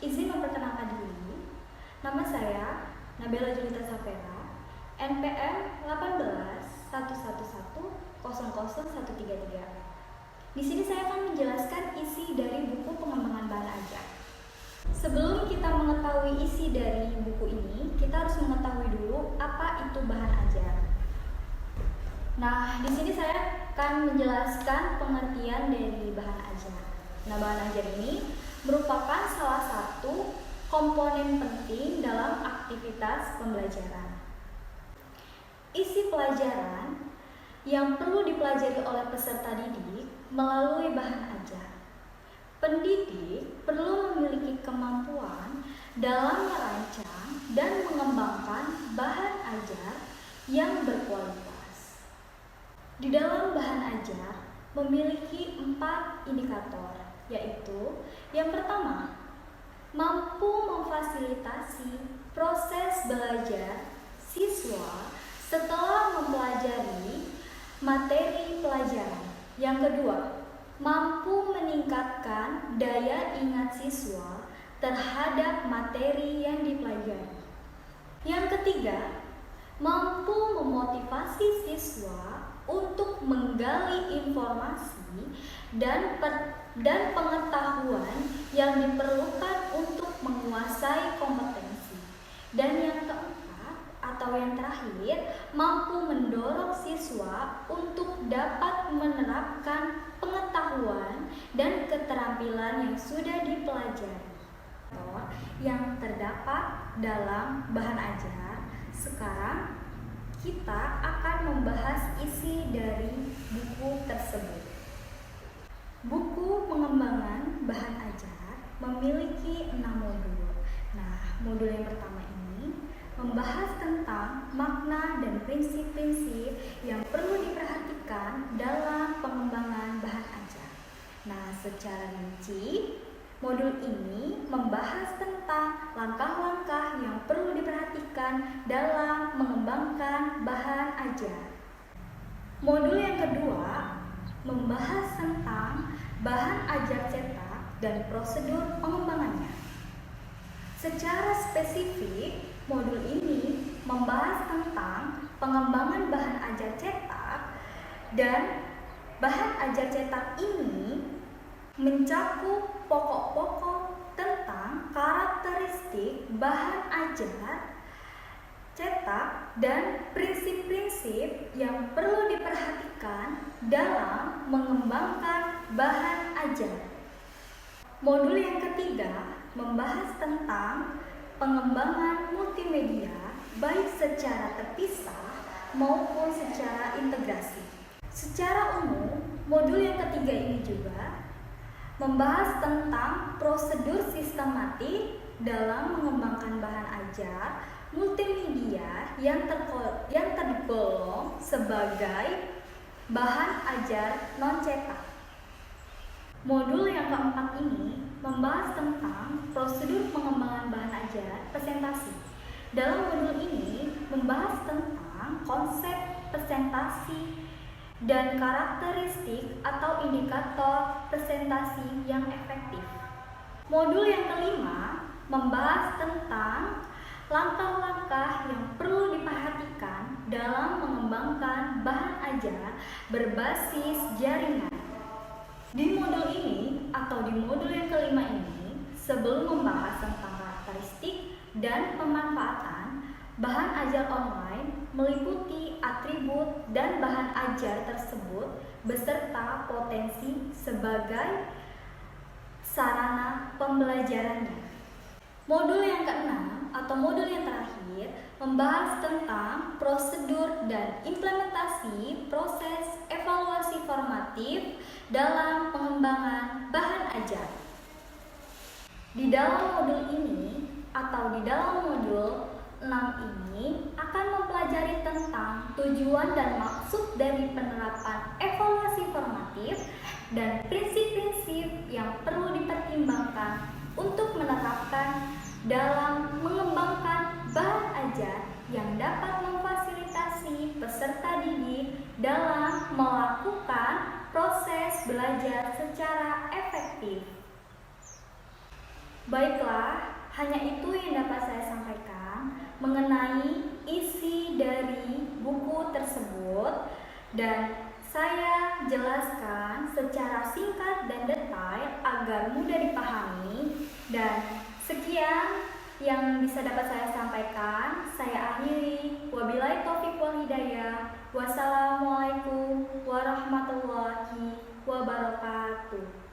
Izin memperkenalkan diri. Nama saya Nabela Julita Safera, NPM 1811100133. Di sini saya akan menjelaskan isi dari buku pengembangan bahan ajar. Sebelum kita mengetahui isi dari buku ini, kita harus mengetahui dulu apa itu bahan ajar. Nah, di sini saya akan menjelaskan pengertian dari bahan ajar. Nah, bahan ajar ini merupakan salah satu komponen penting dalam aktivitas pembelajaran. Isi pelajaran yang perlu dipelajari oleh peserta didik melalui bahan ajar. Pendidik perlu memiliki kemampuan dalam merancang dan mengembangkan bahan ajar yang berkualitas. Di dalam bahan ajar memiliki 4 indikator, yaitu yang pertama, mampu memfasilitasi proses belajar siswa setelah mempelajari materi pelajaran. Yang kedua, mampu meningkatkan daya ingat siswa terhadap materi yang dipelajari. Yang ketiga, mampu memotivasi siswa untuk menggali informasi dan pengetahuan yang diperlukan untuk menguasai kompetensi. Dan yang keempat atau yang terakhir, mampu mendorong siswa untuk dapat menerapkan pengetahuan dan keterampilan yang sudah dipelajari atau yang terdapat dalam bahan ajar. Sekarang kita akan membahas isi dari buku tersebut. Buku pengembangan bahan ajar memiliki 6 modul. Nah, modul yang pertama ini membahas tentang makna dan prinsip-prinsip yang perlu diperhatikan dalam pengembangan bahan ajar. Nah, secara rinci, modul ini membahas tentang langkah-langkah yang perlu diperhatikan dalam mengembangkan bahan ajar. Modul yang kedua membahas tentang bahan ajar cetak dan prosedur pengembangannya. Secara spesifik, modul ini membahas tentang pengembangan bahan ajar cetak, dan bahan ajar cetak ini mencakup pokok-pokok tentang karakteristik bahan ajar cetak dan prinsip-prinsip yang perlu diperhatikan dalam mengembangkan bahan ajar. Modul yang ketiga membahas tentang pengembangan multimedia baik secara terpisah maupun secara integrasi. Secara umum, modul yang ketiga ini juga membahas tentang prosedur sistematik dalam mengembangkan bahan ajar multimedia yang tergolong sebagai bahan ajar non-cetak. Modul yang keempat ini membahas tentang prosedur pengembangan bahan ajar presentasi. Dalam modul ini membahas tentang konsep presentasi dan karakteristik atau indikator presentasi yang efektif. Modul yang kelima membahas tentang langkah-langkah yang perlu diperhatikan dalam mengembangkan bahan ajar berbasis jaringan. Di modul ini atau di modul yang kelima ini, sebelum membahas tentang karakteristik dan pemanfaatan, bahan ajar online meliputi atribut dan bahan ajar tersebut beserta potensi sebagai sarana pembelajarannya. Modul yang keenam atau modul yang terakhir membahas tentang prosedur dan implementasi proses evaluasi formatif dalam pengembangan bahan ajar. Di dalam modul ini atau di dalam modul 6 ini akan mempelajari tentang tujuan dan maksud dari penerapan evaluasi formatif dan prinsip-prinsip yang perlu dipertimbangkan untuk menerapkan dalam mengembangkan bahan ajar yang dapat memfasilitasi peserta didik dalam melakukan proses belajar secara efektif. Baiklah, hanya itu yang dapat saya sampaikan mengenai isi dari buku tersebut, dan saya jelaskan secara singkat dan detail agar mudah dipahami. Dan sekian yang bisa dapat saya sampaikan. Saya akhiri. Wabillahi taufiq wal hidayah. Wassalamualaikum warahmatullahi wabarakatuh.